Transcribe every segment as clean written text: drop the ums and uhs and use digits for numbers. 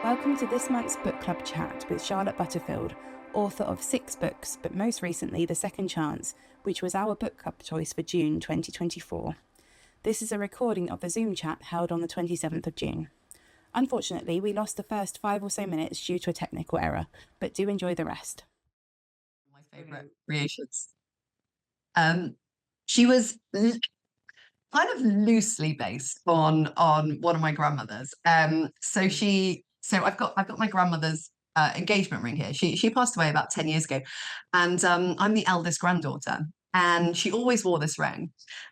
Welcome to this month's book club chat with Charlotte Butterfield, author of 6 books, but most recently The Second Chance, which was our book club choice for June 2024. This is a recording of the Zoom chat held on the 27th of June. Unfortunately, we lost the first 5 or so minutes due to a technical error, but do enjoy the rest. My favourite creations. She was kind of loosely based on one of my grandmothers. So I've got my grandmother's engagement ring here. She passed away about 10 years ago, and I'm the eldest granddaughter, and she always wore this ring,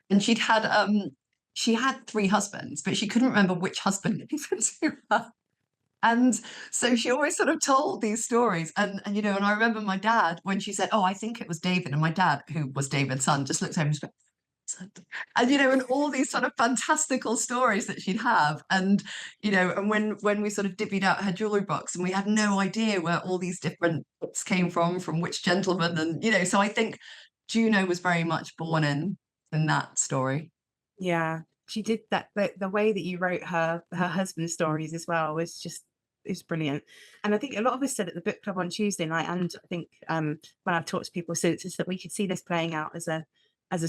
and she had 3 husbands, but she couldn't remember which husband given to her. And so she always sort of told these stories. And and I remember my dad, when she said, "Oh, I think it was David." And my dad, who was David's son, just looked over and went, "Son." And all these sort of fantastical stories that she'd have. And when we sort of divvied out her jewelry box, and we had no idea where all these different books came from which gentleman. And so I think Juno was very much born in that story. Yeah, she did that. The way that you wrote her husband's stories as well was just is brilliant. And I think a lot of us said at the book club on Tuesday night, and I think when I've talked to people since, is that we could see this playing out as a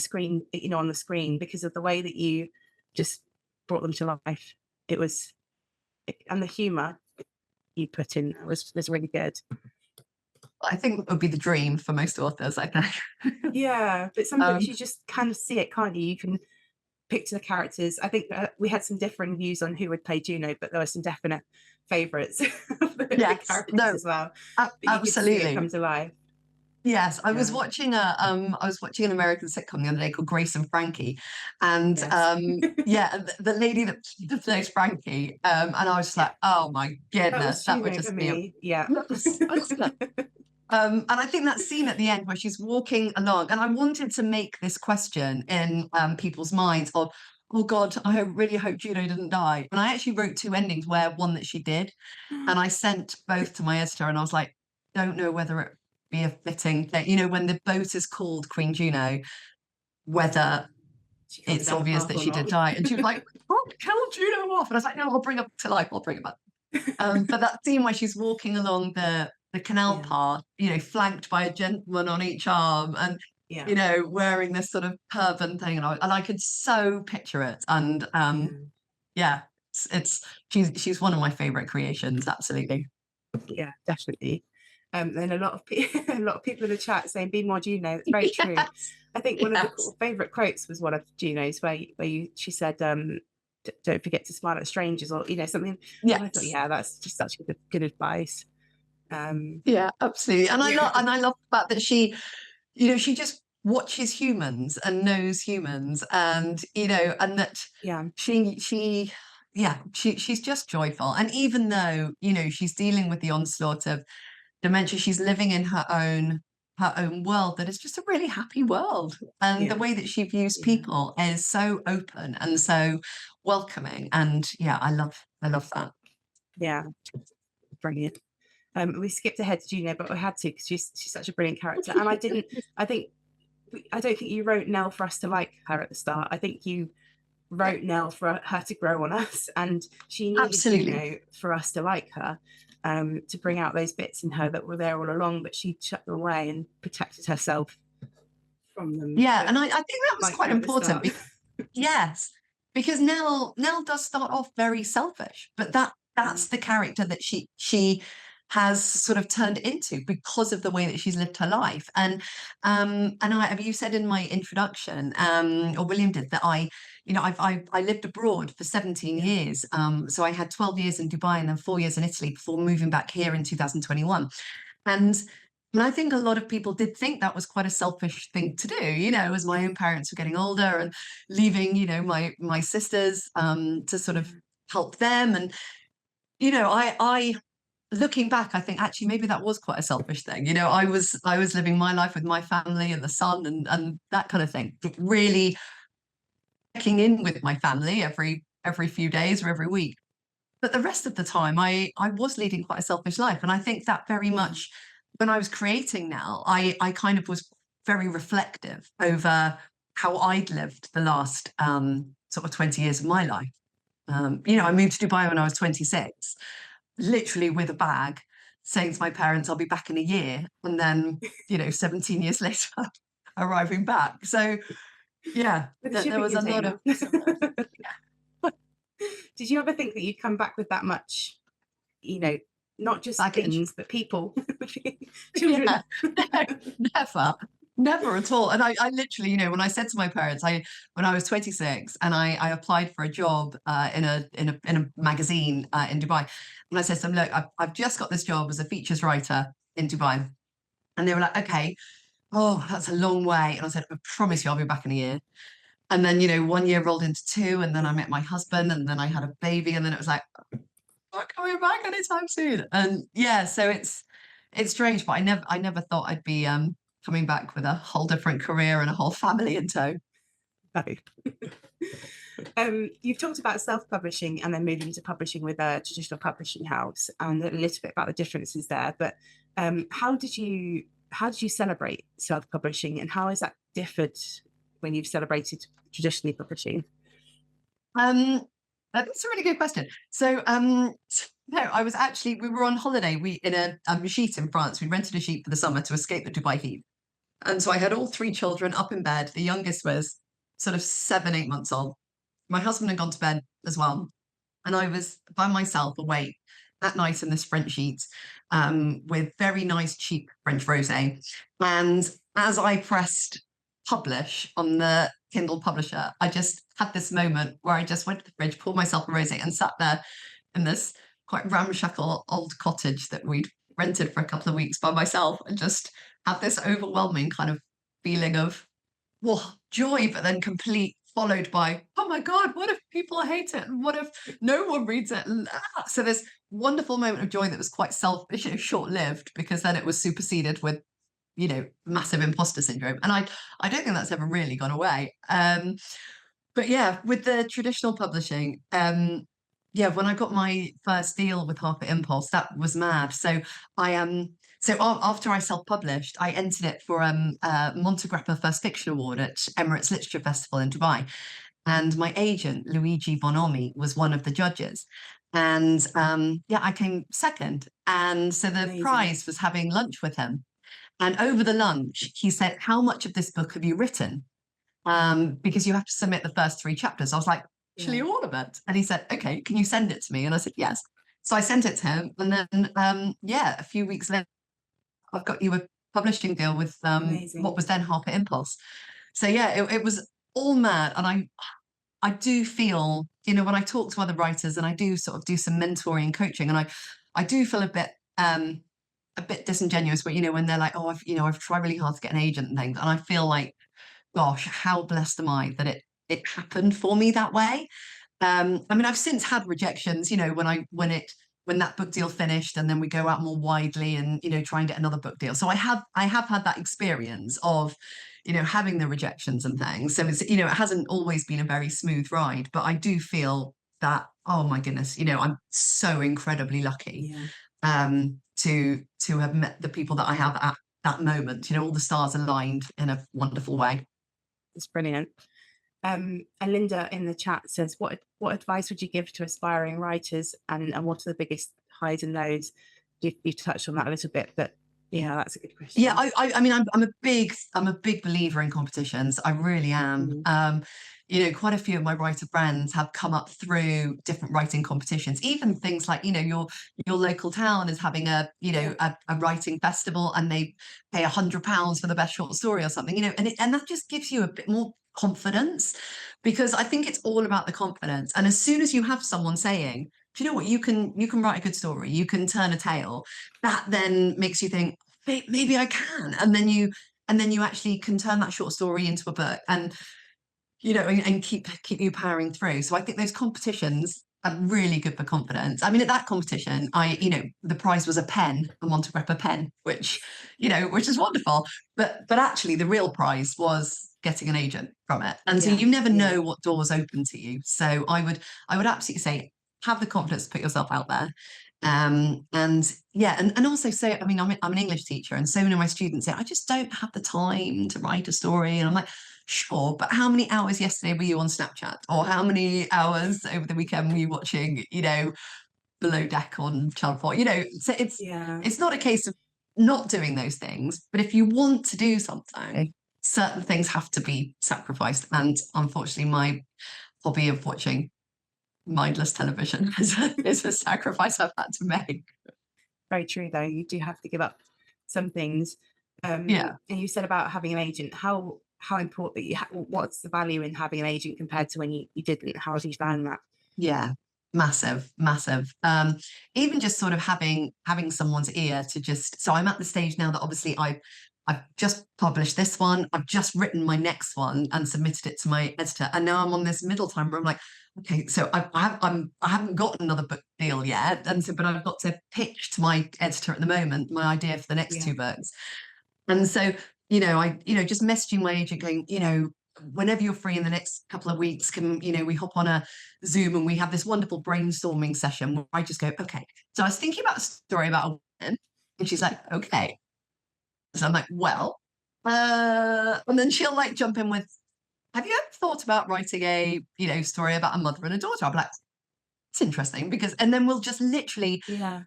screen, on the screen, because of the way that you just brought them to life. And the humour you put in was really good. I think it would be the dream for most authors, I think. Yeah, but some books you just kind of see it, can't you? You can picture the characters. I think we had some differing views on who would play Juno, but there were some definite favourites of the Yes, characters no, as well. But you could see absolutely. it come to life. Yes, I was Yeah. watching an American sitcom the other day called Grace and Frankie, and Yes. the lady that plays Frankie, and I was just like, oh my That was goodness, that would Juno for just be me. Yeah. and I think that scene at the end where she's walking along, and I wanted to make this question in people's minds of, oh God, really hope Juno didn't die. And I actually wrote 2 endings, where one that she did, and I sent both to my editor, and I was like, don't know whether it be a fitting thing, when the boat is called Queen Juno, whether it's obvious that she did die. And she was like, oh, kill Juno off. And I was like, no, I'll bring her to life. I'll bring her back. But that scene where she's walking along the canal path, flanked by a gentleman on each arm, and wearing this sort of turban thing, and I could so picture it. And yeah, she's one of my favorite creations, absolutely. Yeah, definitely. Then a lot of people in the chat saying, "Be more Juno." It's very true. Yes. I think one of Yes. the favourite quotes was one of Juno's, where she said, "Don't forget to smile at strangers," or something. Yes. And I thought, yeah, that's just such good advice. Yeah, absolutely. And Yeah. I love the fact that she just watches humans and knows humans, and and that Yeah. she's just joyful. And even though she's dealing with the onslaught of dementia, she's living in her own world that is just a really happy world. And the Yeah. way that she views Yeah. people is so open and so welcoming. And yeah, I love that. Yeah. Brilliant. We skipped ahead to Juno, but we had to, because she's such a brilliant character. And I don't think you wrote Nell for us to like her at the start. I think you wrote Nell for her to grow on us, and she needed Absolutely. Juno for us to like her, to bring out those bits in her that were there all along, but she shut them away and protected herself from them. Yeah, and I think that was Like quite her at the important. start. Yes, because Nell does start off very selfish, but that's the character that she has sort of turned into because of the way that she's lived her life. You said in my introduction, or William did, that I lived abroad for 17 years. So I had 12 years in Dubai and then 4 years in Italy before moving back here in 2021. And I think a lot of people did think that was quite a selfish thing to do, as my own parents were getting older and leaving, my sisters to sort of help them. And, I looking back, I think actually maybe that was quite a selfish thing. I was living my life with my family and the son and that kind of thing, but really checking in with my family every few days or every week. But the rest of the time, I was leading quite a selfish life. And I think that very much, when I was creating Nell, I kind of was very reflective over how I'd lived the last sort of 20 years of my life. I moved to Dubai when I was 26. literally with a bag, saying to my parents, I'll be back in a year. And then, 17 years later, arriving back. So yeah, With a there shipping was a lot of container. Did you ever think that you'd come back with that much, you know, not just baggage. things, but people, children? Yeah, no, never, never at all. And I literally, when I said to my parents, when I was 26 and I applied for a job in a magazine in Dubai, and I said to them, look, I've just got this job as a features writer in Dubai, and they were like, okay, oh, that's a long way. And I said, I promise you, I'll be back in a year. And then, 1 year rolled into two, and then I met my husband, and then I had a baby, and then it was like, not coming back anytime soon. And yeah, so it's strange, but I never thought I'd be coming back with a whole different career and a whole family in tow. No. You've talked about self-publishing and then moving to publishing with a traditional publishing house, and a little bit about the differences there. But how did you celebrate self-publishing, and how has that differed when you've celebrated traditionally publishing? That's a really good question. So no, we were on holiday. We in a sheet in France. We rented a sheet for the summer to escape the Dubai heat. And so I had all three children up in bed. The youngest was sort of 7, 8 months old. My husband had gone to bed as well. And I was by myself awake at night in this French sheet with very nice, cheap French rosé. And as I pressed publish on the Kindle publisher, I just had this moment where I just went to the fridge, poured myself a rosé, and sat there in this quite ramshackle old cottage that we'd rented for a couple of weeks by myself, and just had this overwhelming kind of feeling of, well, joy, but then complete, followed by, oh my God, what if people hate it? And what if no one reads it? And, so this wonderful moment of joy that was quite short-lived, because then it was superseded with, massive imposter syndrome. And I don't think that's ever really gone away. But yeah, with the traditional publishing, yeah, when I got my first deal with Harper Impulse, that was mad. So after I self-published, I entered it for Monte Grappa First Fiction Award at Emirates Literature Festival in Dubai. And my agent, Luigi Bonomi, was one of the judges. And yeah, I came second. And so the Amazing. prize was having lunch with him. And over the lunch, he said, how much of this book have you written? Because you have to submit the first 3 chapters. I was like, actually, all of it. And he said, okay, can you send it to me? And I said, yes. So I sent it to him. And then, yeah, a few weeks later, I've got you a publishing deal with what was then Harper Impulse. So yeah, it was all mad. And I do feel, when I talk to other writers, and I do sort of do some mentoring and coaching, and I do feel a bit disingenuous, but when they're like, oh, I've tried really hard to get an agent and things, and I feel like, gosh, how blessed am I that it happened for me that way. I mean, I've since had rejections, when that book deal finished, and then we go out more widely and try and get another book deal. So I have had that experience of having the rejections and things. So it's it hasn't always been a very smooth ride, but I do feel that, oh my goodness, I'm so incredibly lucky. Yeah. To have met the people that I have at that moment. All the stars aligned in a wonderful way. It's brilliant. And Linda in the chat says, what advice would you give to aspiring writers, and what are the biggest highs and lows? You've touched on that a little bit, but yeah, that's a good question. Yeah, I mean, I'm a big believer in competitions. I really am. Quite a few of my writer friends have come up through different writing competitions, even things like, your local town is having a writing festival, and they pay £100 for the best short story or something, and that just gives you a bit more confidence, because I think it's all about the confidence. And as soon as you have someone saying, do you know what, you can write a good story, you can turn a tale, that then makes you think, maybe I can. And then you actually can turn that short story into a book, and and keep you powering through. So I think those competitions are really good for confidence. I mean, at that competition, the prize was a pen, a Monte Grappa pen, which is wonderful. But actually the real prize was getting an agent from it. And so you never know what doors open to you. So I would absolutely say, have the confidence to put yourself out there. And also say, I mean, I'm an English teacher, and so many of my students say, I just don't have the time to write a story. And I'm like, sure, but how many hours yesterday were you on Snapchat? Or how many hours over the weekend were you watching, below deck on Channel 4, so Yeah. it's not a case of not doing those things, but if you want to do something, certain things have to be sacrificed. And unfortunately, my hobby of watching mindless television is a sacrifice I've had to make. Very true, though. You do have to give up some things. Yeah. And you said about having an agent. How important what's the value in having an agent compared to when you didn't? How have you found that? Yeah, massive, massive. Even just sort of having someone's ear to just. So I'm at the stage now that obviously I've just published this one. I've just written my next one and submitted it to my editor, and now I'm on this middle time where I'm like, okay, so I haven't got another book deal yet, and so but I've got to pitch to my editor at the moment my idea for the next Yeah. two books, and so just messaging my agent going, whenever you're free in the next couple of weeks, can we hop on a Zoom and we have this wonderful brainstorming session where I just go, okay. So I was thinking about a story about a woman, and she's like, okay. So I'm like, well, and then she'll like jump in with, have you ever thought about writing a story about a mother and a daughter? I'll be like, it's interesting and then we'll just literally Yeah.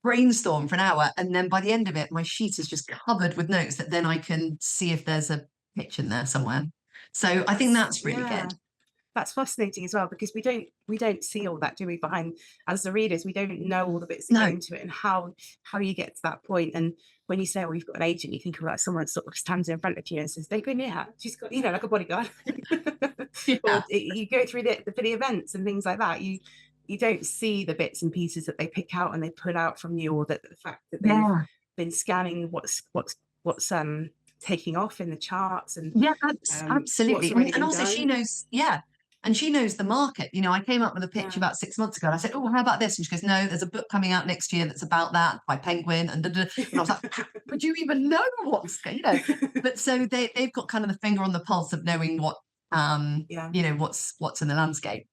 brainstorm for an hour, and then by the end of it, my sheet is just covered with notes that then I can see if there's a pitch in there somewhere. So I think that's really good. That's fascinating as well, because we don't see all that, do we? Behind, as the readers, we don't know all the bits that go No, into it and how you get to that point. And when you say, "Oh, you've got an agent," you think of like someone sort of stands in front of you and says, "They go near her. She's got like a bodyguard." Or yeah, you go through for the events and things like that. You don't see the bits and pieces that they pick out and they pull out from you, or that the fact that they've yeah, been scanning what's taking off in the charts, and yeah, what's absolutely. already And been also she done. knows, yeah. And she knows the market. I came up with a pitch Yeah. about 6 months ago and I said, oh, how about this? And she goes, no, there's a book coming out next year that's about that by Penguin. And, da, da, da. And I was like, would you even know But so they've got kind of the finger on the pulse of knowing what, Yeah. what's in the landscape.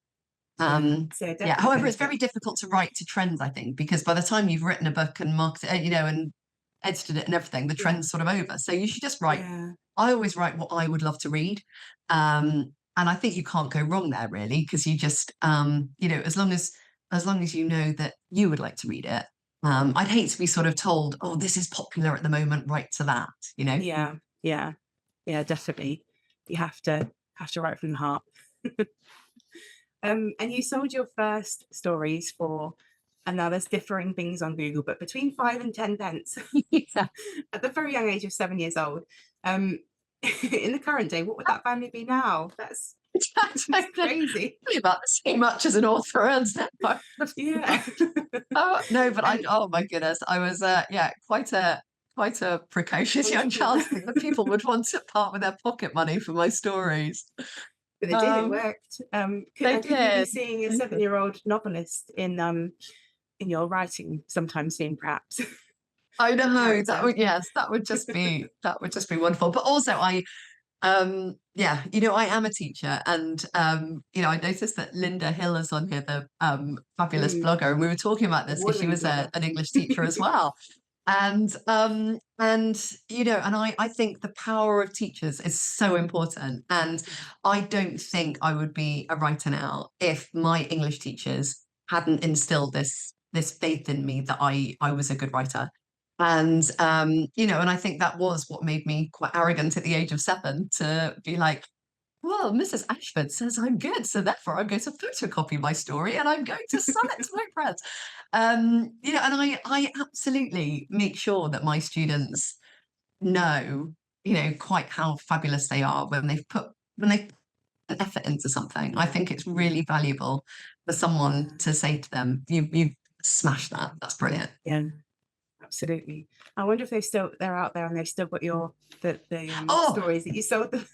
Yeah. So it Yeah. definitely However, it's benefit. very difficult to write to trends, I think, because by the time you've written a book and marketed it, and edited it and everything, the Yeah. trend's sort of over. So you should just write. Yeah. I always write what I would love to read. And I think you can't go wrong there really, because you just, as long as you know that you would like to read it. I'd hate to be sort of told, oh, this is popular at the moment, write to that. Yeah. Yeah. Yeah. Definitely. You have to write from the heart. And you sold your first stories for, and now there's differing things on Google, but between 5 and 10 pence Yeah. at the very young age of 7 years old. In the current day, what would that value be now? That's crazy. Probably about the same much as an author earns now. Yeah. Oh no, but oh my goodness, I was quite a precocious young child. I think that people would want to part with their pocket money for my stories. But they did, it worked. They Could you be did. seeing a 7-year-old novelist in your writing sometime soon, perhaps? I know Character. that would just be wonderful. But also I I am a teacher, and I noticed that Linda Hill is on here, the fabulous Mm, blogger, and we were talking about this because she award-winning was blogger. an English teacher as well. And I think the power of teachers is so important. And I don't think I would be a writer now if my English teachers hadn't instilled this faith in me that I was a good writer. And and I think that was what made me quite arrogant at the age of 7 to be like, well, Mrs. Ashford says I'm good, so therefore I'm going to photocopy my story and I'm going to sell it to my friends. And I absolutely make sure that my students know, quite how fabulous they are when they put an effort into something. I think it's really valuable for someone to say to them, you smashed that. That's brilliant. Yeah, absolutely. I wonder if they're out there and they've still got the Oh, stories that you sold them.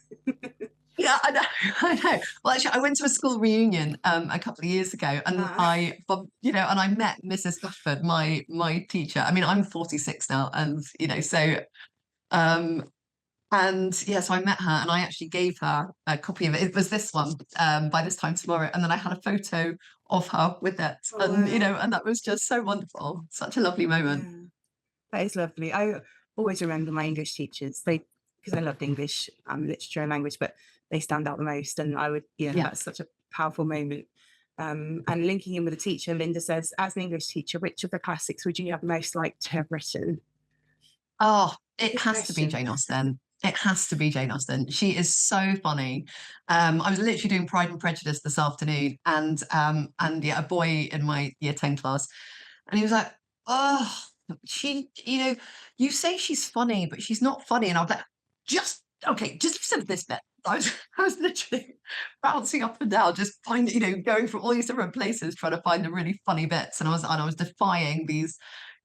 yeah, I know, I know. Well, actually, I went to a school reunion a couple of years ago, and I met Mrs. Ashford, my teacher. I mean, I'm 46 now, and um, and yeah, so I met her, and I actually gave her a copy of it. It was this one, by this time tomorrow, and then I had a photo of her with it, Oh, and wow. and that was just so wonderful, such a lovely moment. Yeah, that is lovely. I always remember my English teachers. Because I loved English literature and language, but they stand out the most. And I would, Yeah, that's such a powerful moment. And linking in with the teacher, Linda says, as an English teacher, which of the classics would you have most liked to have written? Oh, it Good has to be question. Jane Austen. It has to be Jane Austen. She is so funny. I was literally doing Pride and Prejudice this afternoon, and yeah, a boy in my year 10 class, and he was like, "Oh, she, you say she's funny, but she's not funny." And I was like, "Just okay, just listen to this bit." I was literally bouncing up and down, just finding, going from all these different places, trying to find the really funny bits. And I was defying these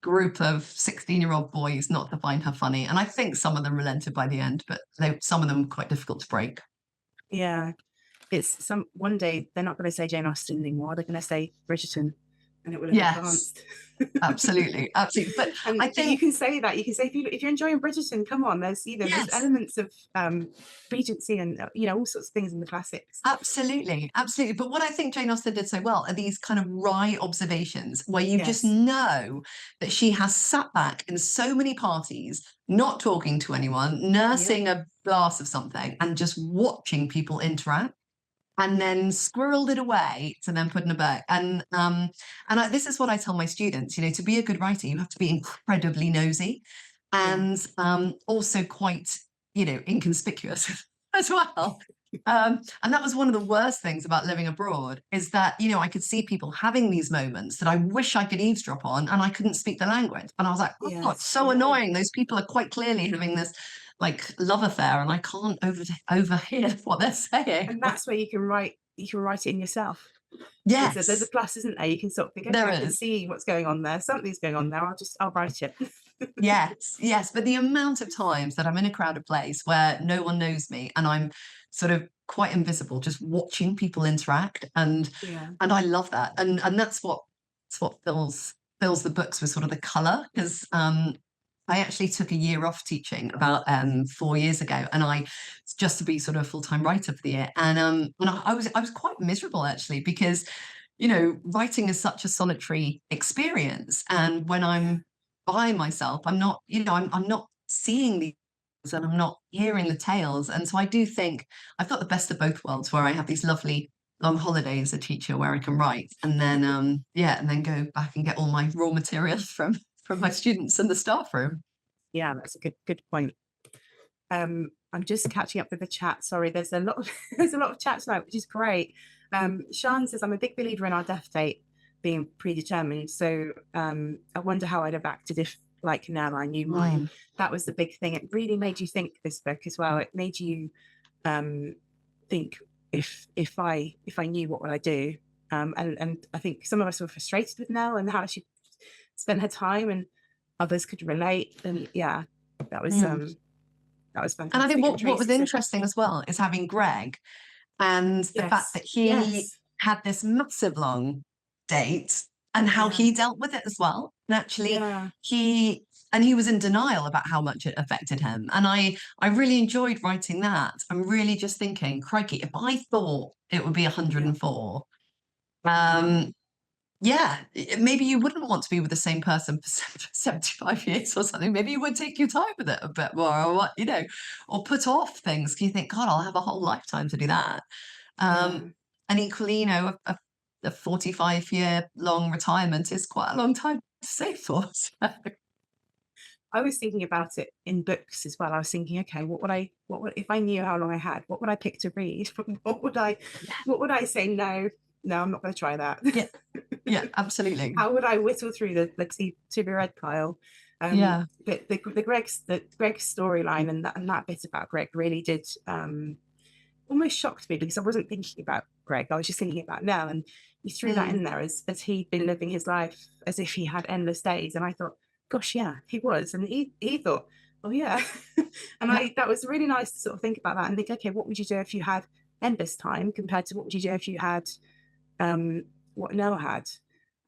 group of 16-year-old boys not to find her funny. And I think some of them relented by the end, but some of them were quite difficult to break. Yeah, it's one day they're not going to say Jane Austen anymore. They're going to say Bridgerton, and it will have Yes, advanced. absolutely, absolutely. But I But you think, can say that. You can say if you're enjoying Bridgerton, come on. There's yes, elements of Regency and all sorts of things in the classics. absolutely, absolutely. But what I think Jane Austen did so well are these kind of wry observations where you just Yes. know that she has sat back in so many parties, not talking to anyone, Yeah. nursing a glass of something, and just watching people interact. And then squirreled it away to then put in a book. This is what I tell my students, to be a good writer, you have to be incredibly nosy Yeah. and also quite, inconspicuous as well. And that was one of the worst things about living abroad is that, I could see people having these moments that I wish I could eavesdrop on and I couldn't speak the language. And I was like, oh, it's Yes. so annoying. Those people are quite clearly having this like love affair and I can't overhear what they're saying. And that's where you can write. You can write it in yourself. There's a Yes, plus, isn't there? You can sort of think, okay, there I can is. see what's going on there. Something's going on there. I'll write it. Yes, yes. But the amount of times that I'm in a crowded place where no one knows me and I'm sort of quite invisible, just watching people interact, and Yeah. I love that. And that's what fills the books with sort of the colour. Because I actually took a year off teaching about 4 years ago, and I just to be sort of a full-time writer for the year. And I was quite miserable actually because writing is such a solitary experience. And when I'm by myself, I'm not, I'm not seeing these and I'm not hearing the tales. And so I do think I've got the best of both worlds where I have these lovely long holidays as a teacher where I can write and then and then go back and get all my raw material from my students in the staff room. Yeah, that's a good point. I'm just catching up with the chat. Sorry, there's a lot of there's a lot of chat tonight, which is great. Sean says, I'm a big believer in our death date being predetermined. So I wonder how I'd have acted if, like now, I knew mine. That was the big thing. It really made you think, this book as well. It made you think, if I knew, what would I do? And I think some of us were frustrated with Nell and how she spent her time, and others could relate. And yeah, that was fantastic. And I think what was Tracy said, interesting as well is having Greg and the fact that he yes, had this massive long date and how yeah, he dealt with it as well. And actually, yeah, he was in denial about how much it affected him. And I really enjoyed writing that. I'm really just thinking, crikey, if I thought it would be 104, yeah, maybe you wouldn't want to be with the same person for 75 years or something. Maybe you would take your time with it a bit more, or or put off things. You think, God, I'll have a whole lifetime to do that. yeah. And equally, a 45-year long retirement is quite a long time to save for. So. I was thinking about it in books as well. I was thinking, okay, what would if I knew how long I had, what would I pick to read? What would I say? No, I'm not going to try that. Yeah, yeah, absolutely. How would I whittle through the to be read pile? Yeah. But the Greg's storyline and that bit about Greg really did almost shocked me, because I wasn't thinking about Greg. I was just thinking about Nell, and you threw that in there as he'd been living his life as if he had endless days. And I thought, gosh, yeah, he was. And he thought, oh yeah. And Yeah. that was really nice to sort of think about that and think, okay, what would you do if you had endless time compared to what would you do if you had what Nell had,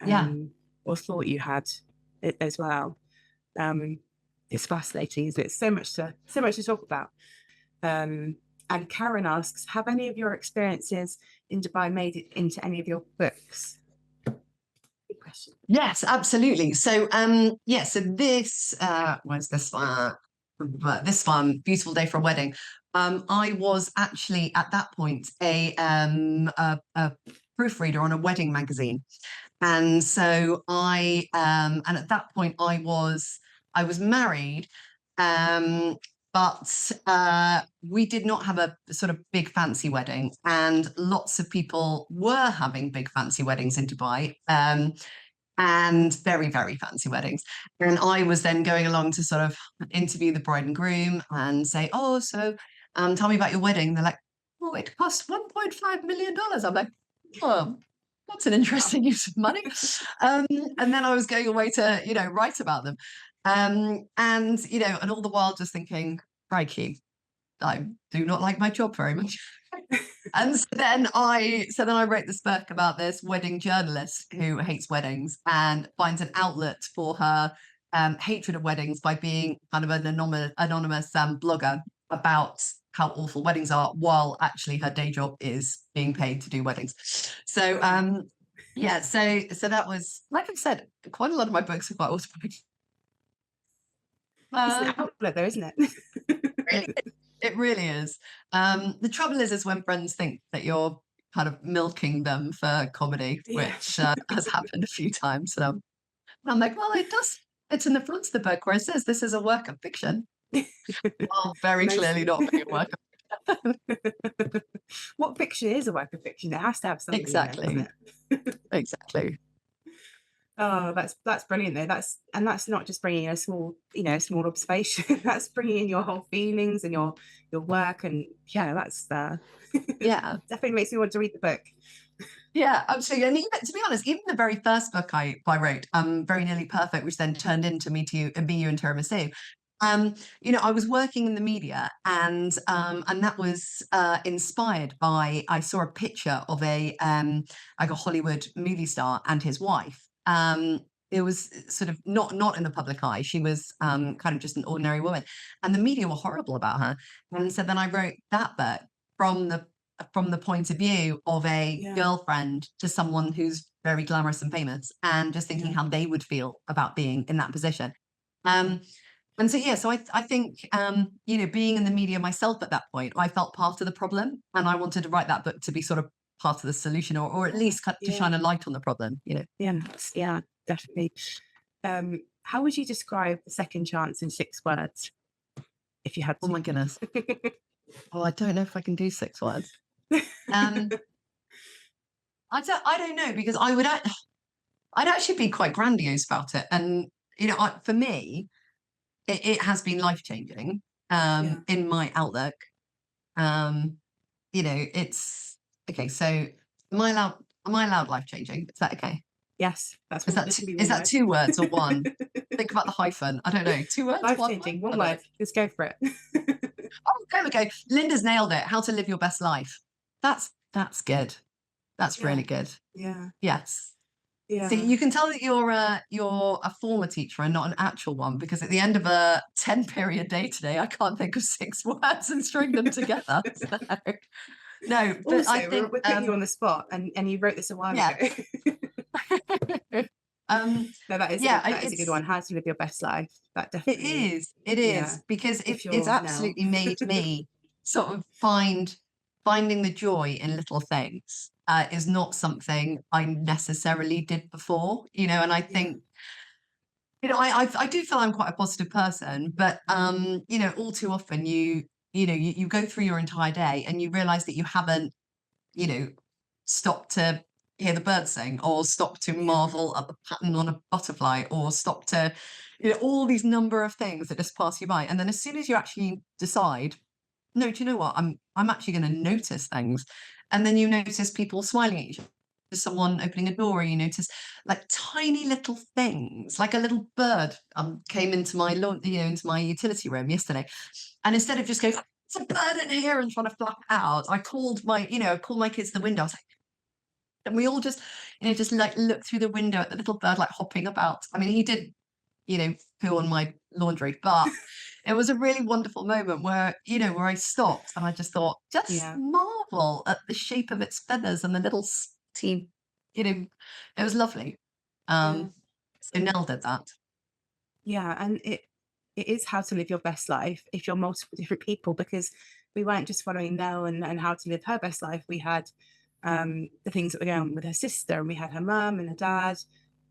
Yeah. or thought you had it as well. It's fascinating, isn't it? So much to talk about. And Karen asks, have any of your experiences in Dubai made it into any of your books? Good question. Yes, absolutely. So so this where's this one? This one, Beautiful Day for a Wedding. I was actually at that point a proofreader on a wedding magazine. And so and at that point I was married, um, but we did not have a sort of big fancy wedding, and lots of people were having big fancy weddings in Dubai. And very, very fancy weddings. And I was then going along to sort of interview the bride and groom and say, oh, so tell me about your wedding. They're like, oh, it cost $1.5 million. I'm like, oh, that's an interesting use of money. And then I was going away to, write about them. And all the while just thinking, crikey, I do not like my job very much. And so then I wrote this book about this wedding journalist who hates weddings and finds an outlet for her hatred of weddings by being kind of an anonymous blogger about how awful weddings are, while actually her day job is being paid to do weddings. So yeah, so that was, like I've said, quite a lot of my books are quite autobiographical. It's an outlet though, isn't it? Really, it really is. The trouble is when friends think that you're kind of milking them for comedy, which has happened a few times. So I'm like, well, it does. It's in the front of the book where it says this is a work of fiction. Well, very clearly not being a work of What fiction is a work of fiction? It has to have something. Exactly. In it, doesn't it? Exactly. Oh, that's brilliant though. That's not just bringing in a small observation. That's bringing in your whole feelings and your work, and yeah, that's yeah, definitely makes me want to read the book. Yeah, absolutely. And even, to be honest, even the very first book I wrote, Very Nearly Perfect, which then turned into Me, You and Tiramisu. I was working in the media, and that was inspired by, I saw a picture of a Hollywood movie star and his wife. It was sort of not in the public eye. She was kind of just an ordinary woman, and the media were horrible about her. And so then I wrote that book from the point of view of a girlfriend to someone who's very glamorous and famous, and just thinking how they would feel about being in that position. And so I think being in the media myself at that point, I felt part of the problem, and I wanted to write that book to be sort of part of the solution, or at least to shine a light on the problem. Yeah, definitely. How would you describe The Second Chance in 6 words, if you had to? Oh my goodness. Oh, I don't know if I can do 6 words. I don't know, because I'd actually be quite grandiose about it, and for me, it has been life-changing in my outlook. It's okay. So am I allowed life-changing? Is that okay? Yes, that's is that 2 words or 1? Think about the hyphen. I don't know. 2 words. Life-changing. One word. Let's go for it. Oh, there we go. Linda's nailed it. How to live your best life. That's good. That's really good. Yeah. Yes. Yeah. So you can tell that you're a former teacher and not an actual one, because at the end of a 10-period day today, I can't think of 6 words and string them together. So, no, but also, I think we're putting you on the spot, and you wrote this a while ago. No, that is a good one. How to live your best life. That definitely it is because it's absolutely made me sort of finding the joy in little things is not something I necessarily did before, and I think I do feel I'm quite a positive person, but all too often you go through your entire day and you realize that you haven't stopped to hear the birds sing, or stop to marvel at the pattern on a butterfly, or stop to all these number of things that just pass you by. And then as soon as you actually decide, no, do you know what, I'm actually going to notice things, and then you notice people smiling at you, someone opening a door, or you notice like tiny little things, like a little bird came into my into my utility room yesterday, and instead of just going, it's a bird in here, and trying to flap out, I called my kids to the window. I was like, and we all just just like look through the window at the little bird like hopping about. I mean, he did poo on my laundry, but it was a really wonderful moment where I stopped and I just thought, just marvel at the shape of its feathers and the little team. It was lovely. So Nell did that. Yeah, and it is how to live your best life if you're multiple different people, because we weren't just following Nell and how to live her best life. We had the things that were going on with her sister, and we had her mum and her dad.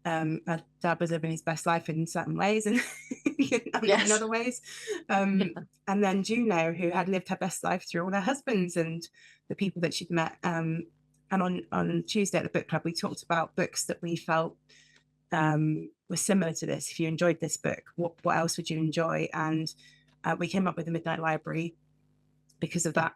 Her dad was living his best life in certain ways and not in Yes. other ways. Yeah. And then Juno, who had lived her best life through all her husbands and the people that she'd met. And on Tuesday at the book club, we talked about books that we felt were similar to this. If you enjoyed this book, what else would you enjoy? And we came up with the Midnight Library because of that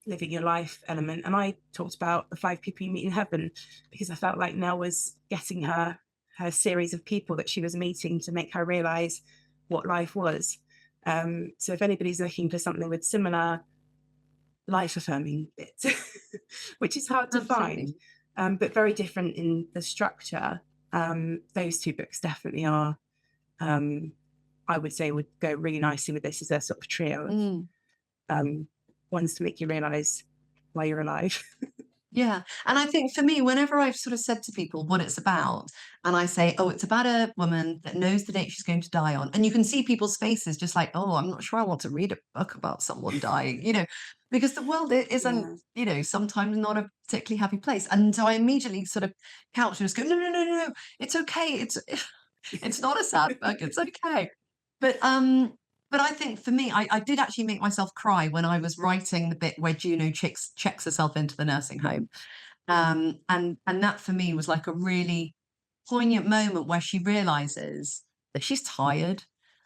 living your life element. And I talked about the 5 people you meet in heaven, because I felt like Nell was getting her series of people that she was meeting to make her realize what life was. So if anybody's looking for something with similar life affirming bits, which is hard to find, Absolutely. but very different in the structure, those 2 books definitely are, I would say, would go really nicely with this as a sort of trio of ones to make you realize why you're alive. Yeah. And I think for me, whenever I've sort of said to people what it's about, and I say, oh, it's about a woman that knows the date she's going to die on. And you can see people's faces just like, oh, I'm not sure I want to read a book about someone dying, because the world isn't, Yeah. sometimes not a particularly happy place. And so I immediately sort of couch and just go, no, no, no, no, no, it's okay. It's not a sad book. It's okay. But I think for me, I did actually make myself cry when I was writing the bit where Juno checks herself into the nursing home. And that for me was like a really poignant moment where she realizes that she's tired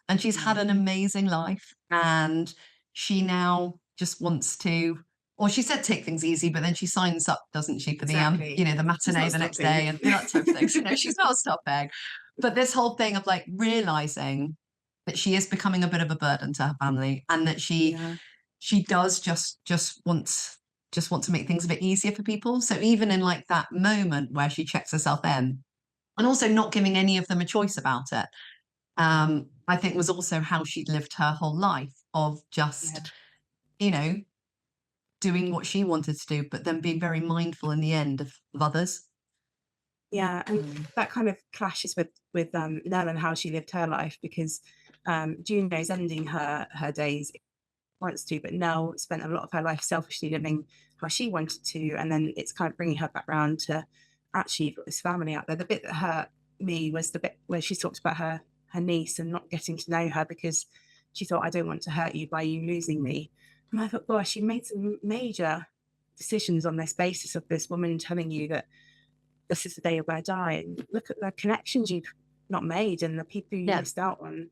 and she's had an amazing life, and she now just wants to, or she said take things easy, but then she signs up, doesn't she, for Exactly. the matinee the next day and that type of thing. So she's not stopping. But this whole thing of like realizing that she is becoming a bit of a burden to her family, and that she does just want to make things a bit easier for people. So even in like that moment where she checks herself in, and also not giving any of them a choice about it, I think was also how she'd lived her whole life of just, you know, doing what she wanted to do, but then being very mindful in the end of others. Yeah, and that kind of clashes with Nell and how she lived her life, because Juno's ending her days wants to, but Nell spent a lot of her life selfishly living how she wanted to, and then it's kind of bringing her back around to actually you've got this family out there. The bit that hurt me was the bit where she talked about her niece and not getting to know her because she thought, I don't want to hurt you by you losing me. And I thought, gosh, she made some major decisions on this basis of this woman telling you that this is the day you're going to die. And look at the connections you've not made and the people you missed out on.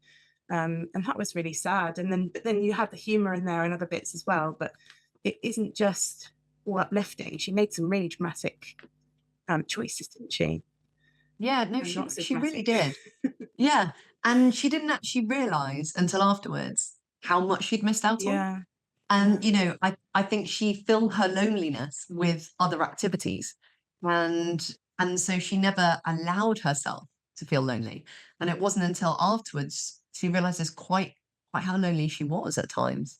And that was really sad. But then you had the humor in there and other bits as well. But it isn't just all uplifting. She made some really dramatic choices, didn't she? Yeah, no, And not so she really dramatic. did. Yeah. And she didn't actually realize until afterwards how much she'd missed out on. Yeah. And, I think she filled her loneliness with other activities. And so she never allowed herself to feel lonely. And it wasn't until afterwards she realizes quite how lonely she was at times.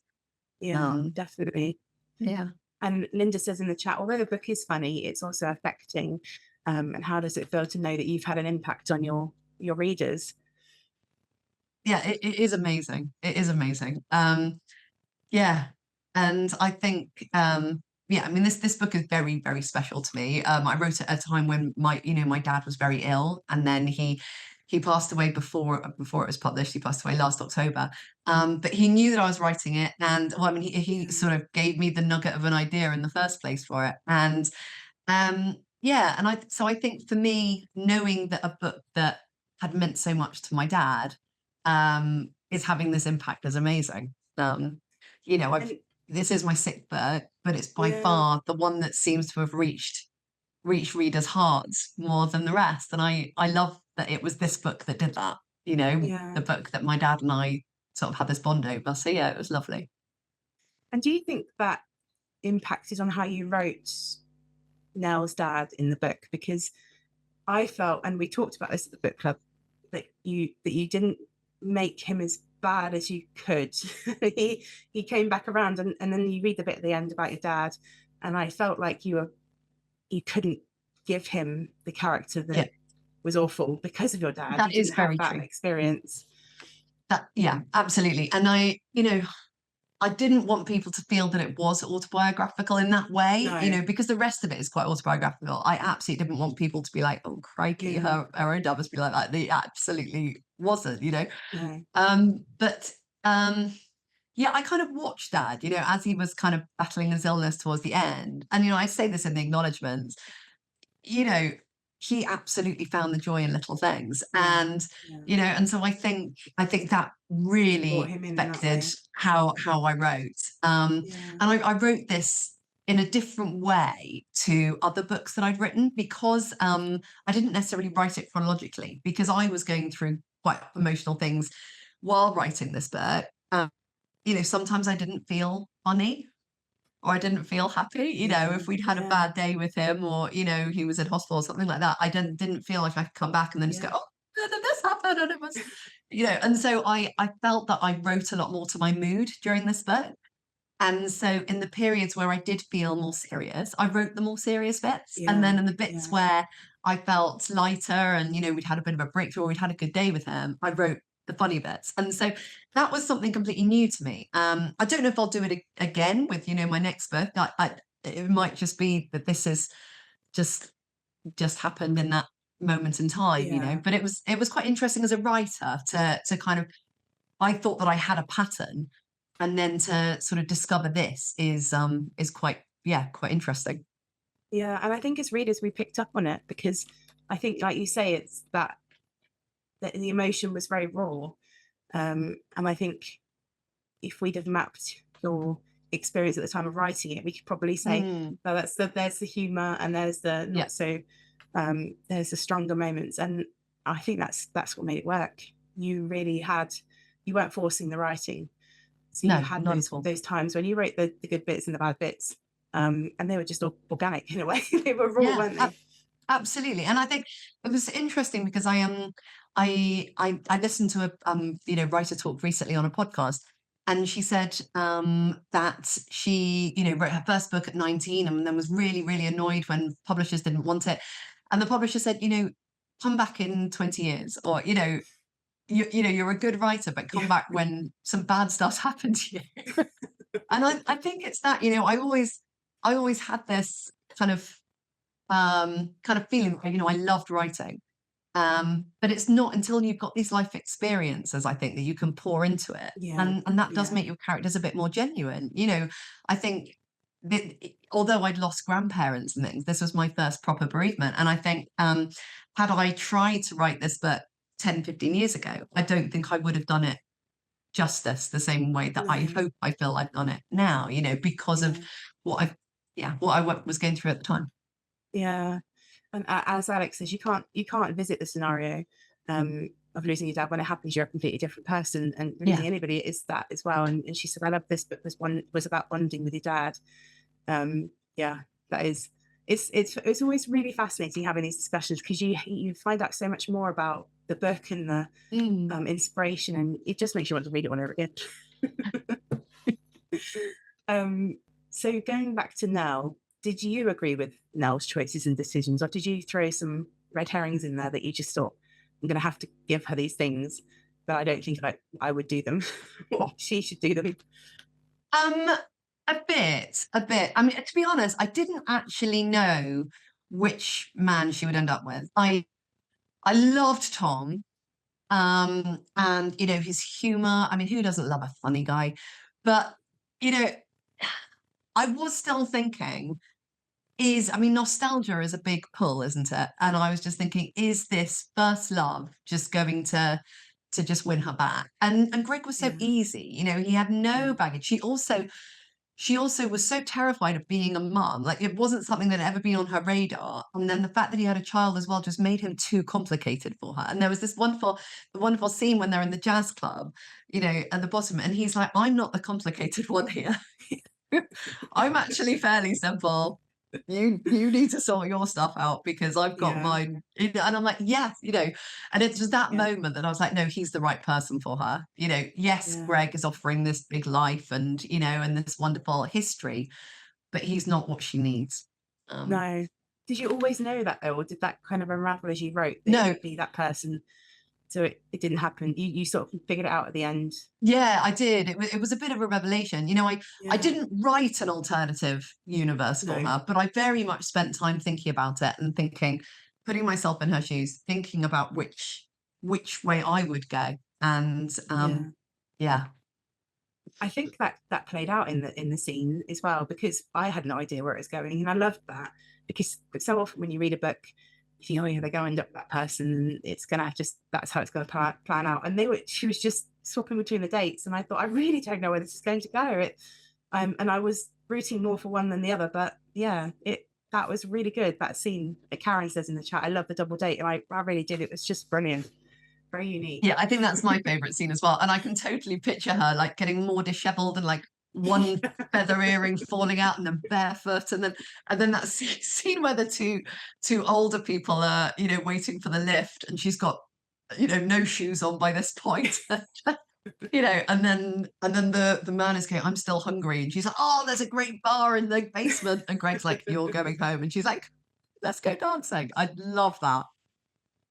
Yeah, definitely. Yeah. And Linda says in the chat, although the book is funny, it's also affecting. And how does it feel to know that you've had an impact on your readers? Yeah, it is amazing. It is amazing. Yeah. And I think, yeah, I mean, this book is very, very special to me. I wrote it at a time when my dad was very ill, and then he passed away before it was published. He passed away last October. But he knew that I was writing it, and well, I mean, he sort of gave me the nugget of an idea in the first place for it. And yeah, and I think for me, knowing that a book that had meant so much to my dad is having this impact is amazing. This is my sixth book, but it's by far the one that seems to have reached readers' hearts more than the rest. And I love that it was this book that did that, the book that my dad and I sort of had this bond over. So yeah, it was lovely. And do you think that impacted on how you wrote Nell's dad in the book? Because I felt, and we talked about this at the book club, that you didn't make him as bad as you could. he came back around, and then you read the bit at the end about your dad, and I felt like you couldn't give him the character that was awful because of your dad. That you is didn't have very that true. experience. Yeah, absolutely. And I didn't want people to feel that it was autobiographical in that way, you No. know, because the rest of it is quite autobiographical. I absolutely didn't want people to be like, "Oh, crikey, Yeah. her own dad must be like that." They absolutely wasn't, you know. No. But yeah, I kind of watched Dad, you know, as he was kind of battling his illness towards the end. And you know, I say this in the acknowledgements, you know, he absolutely found the joy in little things. Yeah. And, Yeah. you know, and so I think that Brought really him in that affected way. how I wrote. Yeah. And I wrote this in a different way to other books that I'd written because I didn't necessarily write it chronologically because I was going through quite emotional things while writing this book. You know, sometimes I didn't feel funny or I didn't feel happy. You know, Yeah. if we'd had a Yeah. bad day with him or, you know, he was in hospital or something like that, I didn't feel like I could come back and then just go, Yeah. oh, and then this happened and it was, you know, and so I felt that I wrote a lot more to my mood during this book. And so in the periods where I did feel more serious, I wrote the more serious bits. And Yeah. then in the bits Yeah. where I felt lighter and, you know, we'd had a bit of a breakthrough or we'd had a good day with him, I wrote the funny bits. And so that was something completely new to me. I don't know if I'll do it again with, you know, my next book. It might just be that this is just happened in that moment in time, you know. Yeah. But it was quite interesting as a writer to kind of I thought that I had a pattern, and then to sort of discover this is quite yeah, quite interesting. Yeah. And I think as readers, we picked up on it because I think, like you say, it's that the emotion was very raw. And I think if we'd have mapped your experience at the time of writing it, we could probably say, Mm, "Well, there's the humor, and there's the yeah. not so, there's the stronger moments." And I think that's what made it work. You really had, you weren't forcing the writing, so you No, had not at those all. those times when you wrote the good bits and the bad bits, and they were just organic in a way. They were raw, Yeah, weren't they? absolutely. And I think it was interesting because I listened to a you know, writer talk recently on a podcast, and she said that she, you know, wrote her first book at 19 and then was really, really annoyed when publishers didn't want it. And the publisher said, you know, come back in 20 years, or, you know, you know, you're a good writer, but come Yeah, back when some bad stuff's happened to you. And I think it's that, you know, I always had this kind of feeling, you know, I loved writing. But it's not until you've got these life experiences, I think, that you can pour into it. yeah, And that does yeah, make your characters a bit more genuine. You know, I think that although I'd lost grandparents and things, this was my first proper bereavement. And I think had I tried to write this book 10, 15 years ago, I don't think I would have done it justice the same way that I no, hope I feel I've done it now, you know, because of yeah, what I've what was going through at the time. yeah. And as Alex says, you can't visit the scenario of losing your dad. When it happens, you're a completely different person, and Yeah. losing anybody is that as well. And she said, "I love this book was about bonding with your dad." Yeah, that is. It's always really fascinating having these discussions because you find out so much more about the book and the Mm. inspiration, and it just makes you want to read it all over again. um, so going back to Nell, did you agree with Nell's choices and decisions, or did you throw some red herrings in there that you just thought, I'm going to have to give her these things, but I don't think I would do them, or she should do them? Um, a bit. I mean, to be honest, I didn't actually know which man she would end up with. I loved Tom, and you know his humor. I mean, who doesn't love a funny guy? But you know, I was still thinking, I mean, nostalgia is a big pull, isn't it? And I was just thinking, is this first love just going to just win her back? And Greg was so Yeah, easy, you know, he had yeah, no baggage. She also was so terrified of being a mum. Like it wasn't something that had ever been on her radar. And then the fact that he had a child as well just made him too complicated for her. And there was this wonderful scene when they're in the jazz club, you know, at the bottom, and he's like, I'm not the complicated one here. I'm actually fairly simple. You need to sort your stuff out because I've got yeah, mine. And I'm like, yes, you know, and it's just that yeah, moment that I was like, no, he's the right person for her. You know, yes, yeah. Greg is offering this big life and you know, and this wonderful history, but he's not what she needs. Um, No. Did you always know that though, or did that kind of unravel as you wrote that he no, would be that person? so it didn't happen. You sort of figured it out at the end. Yeah, I did. It was a bit of a revelation. You know, I Yeah. didn't write an alternative universe for No. her, but I very much spent time thinking about it and thinking, putting myself in her shoes, thinking about which way I would go. And Yeah. yeah. I think that that played out in the scene as well, because I had no idea where it was going, and I loved that, because so often when you read a book, you think, oh yeah, they're going to end up with that person, and it's gonna just, that's how it's gonna plan out. And she was just swapping between the dates, and I thought, I really don't know where this is going to go. And I was rooting more for one than the other, but yeah, that was really good. That scene that Karen says in the chat, I love the double date, and I really did. It was just brilliant, very unique. Yeah, I think that's my favorite scene as well. And I can totally picture her like getting more disheveled and like one feather earring falling out and then barefoot. And then that scene where the two older people are, you know, waiting for the lift and she's got, you know, no shoes on by this point. You know, and then the man is going, I'm still hungry. And she's like, oh, there's a great bar in the basement. And Greg's like, you're going home. And she's like, let's go dancing. I love that.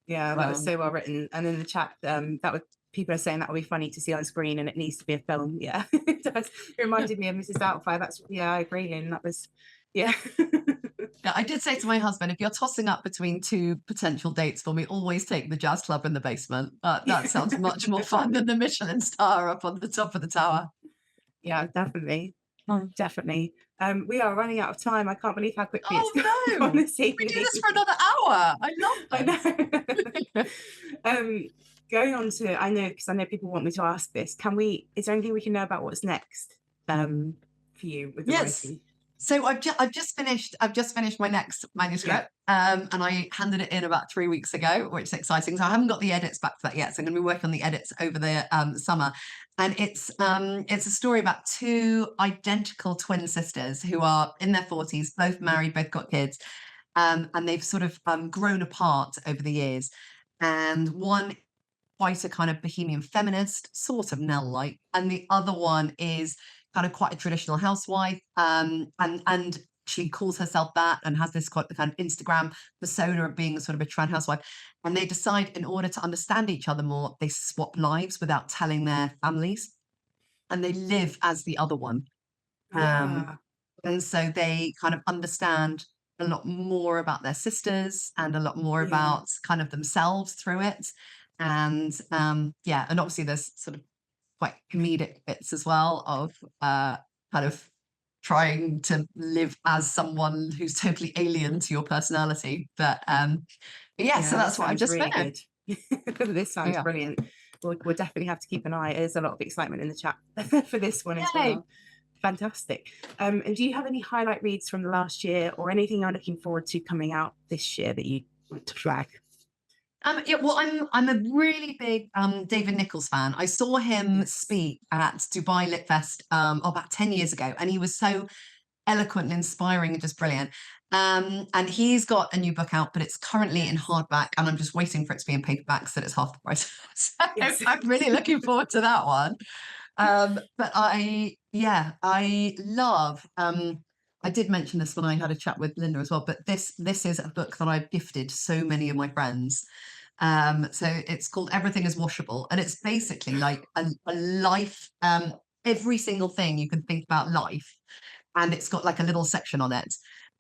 Yeah, that was so well written. And in the chat, that would, people are saying that would be funny to see on screen, and it needs to be a film. Yeah, it does. It reminded me of Mrs. Doubtfire. That's, yeah, I agree. And that was, yeah. Yeah, I did say to my husband, if you're tossing up between two potential dates for me, always take the jazz club in the basement. That sounds much more fun than the Michelin star up on the top of the tower. Yeah, definitely. Oh. Definitely. We are running out of time. I can't believe how quickly it's Oh gone no! this We evening. do this for another hour. I love I this. know. Going on to, I know, because I know people want me to ask this. Is there anything we can know about what's next for you with the Yes. writing? So I've just finished my next manuscript, and I handed it in about 3 weeks ago, which is exciting. So I haven't got the edits back for that yet. So I'm going to be working on the edits over the summer, and it's a story about two identical twin sisters who are in their 40s, both married, both got kids, and they've sort of grown apart over the years. And one quite a kind of bohemian feminist, sort of Nell-like, and the other one is kind of quite a traditional housewife, and she calls herself that and has this quite the kind of Instagram persona of being sort of a trad housewife. And they decide, in order to understand each other more, they swap lives without telling their families, and they live as the other one. Ah, And so they kind of understand a lot more about their sisters and a lot more yeah. about kind of themselves through it. And yeah, and obviously there's sort of quite comedic bits as well of kind of trying to live as someone who's totally alien to your personality. But yeah, so that's what I've just really finished. good. This sounds Yeah. brilliant. We'll definitely have to keep an eye. There's a lot of excitement in the chat for this one as Yay. well. Fantastic. And do you have any highlight reads from the last year, or anything you're looking forward to coming out this year that you want to flag? Yeah, well, I'm a really big David Nichols fan. I saw him speak at Dubai Lit Fest about 10 years ago, and he was so eloquent and inspiring and just brilliant. And he's got a new book out, but it's currently in hardback, and I'm just waiting for it to be in paperback so that it's half the price. So Yes. I'm really looking forward to that one. But I love. I did mention this when I had a chat with Linda as well, but this is a book that I've gifted so many of my friends. So it's called Everything is Washable, and it's basically like a life, every single thing you can think about life, and it's got like a little section on it.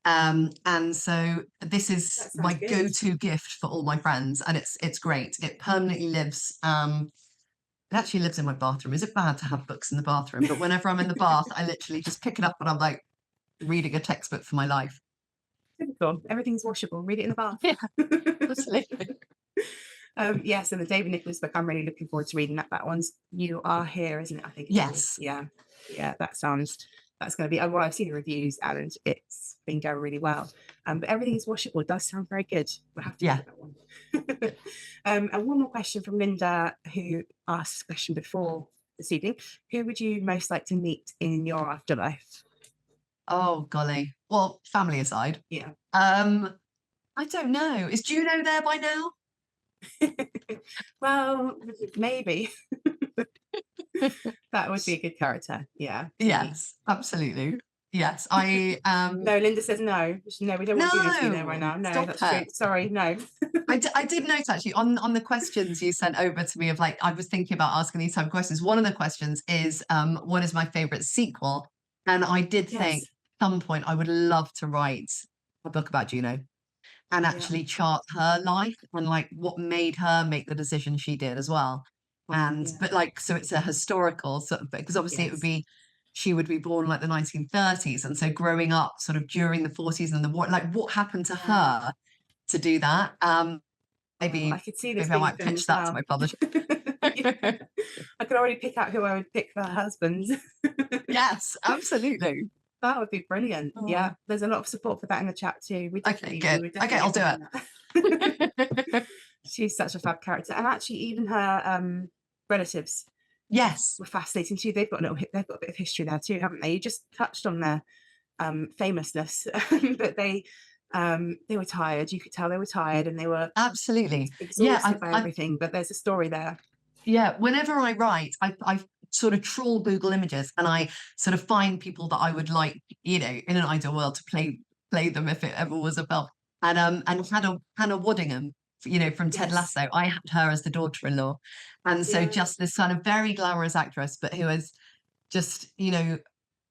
And so this is my good. go-to gift for all my friends, and it's great. It permanently lives. It actually lives in my bathroom. Is it bad to have books in the bathroom? But whenever I'm in the bath, I literally just pick it up and I'm like reading a textbook for my life. Typical. Everything's washable. Read it in the bath. Yeah, absolutely. Yes, and the David Nichols book, I'm really looking forward to reading that. That one's You Are Here, isn't it? I think. Yes. Yeah. That's going to be. Well, I've seen the reviews and it's been going really well. But Everything is Washable does sound very good. We'll have to read that one. And one more question from Linda, who asked a question before this evening. Who would you most like to meet in your afterlife? Oh golly. Well, family aside. Yeah. I don't know. Is Juno there by now? Well, maybe. That would be a good character. Yeah. Yes, absolutely. Yes, I No, Linda says no. No, we don't want Juno to be there right now. No, stop that's her. true. Sorry, no. I did note actually on the questions you sent over to me of like, I was thinking about asking these type of questions. One of the questions is, what is my favorite sequel? And I did think Yes. at some point I would love to write a book about Juno and Yeah. actually chart her life and like what made her make the decision she did as well. And Yeah. but like, so it's a historical sort of, because obviously it would Yes. be, she would be born like the 1930s, and so growing up sort of during the 40s and the war, like what happened to Yeah. her to do that. Oh, I Maybe could see this maybe I being a might film pitch as that to well. my publisher. Yeah. I could already pick out who I would pick for husbands. Yes, absolutely. That would be brilliant. Oh, Yeah, there's a lot of support for that in the chat too. okay, We good. would Okay, definitely I'll get do behind that. it. She's such a fab character, and actually, even her relatives Yes, were fascinating too. They've got they've got a bit of history there too, haven't they? You just touched on their famousness, but they were tired. You could tell they were tired, and they were absolutely. Yeah, exhausted by everything. But there's a story there. yeah, whenever I write, I sort of trawl Google Images and I sort of find people that I would like, you know, in an ideal world to play them if it ever was a film. And Hannah Waddingham, you know, from Ted Yes. Lasso, I had her as the daughter-in-law. And so Yeah. just this kind of very glamorous actress, but who is just, you know,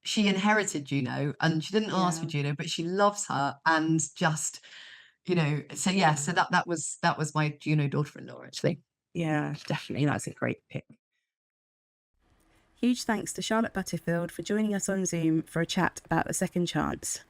she inherited Juno and she didn't ask for Yeah. Juno, but she loves her and just, you know, so yeah, so Yeah. that was my Juno daughter-in-law actually. Yeah. Definitely, that's a great pick. Huge thanks to Charlotte Butterfield for joining us on Zoom for a chat about The Second Chance.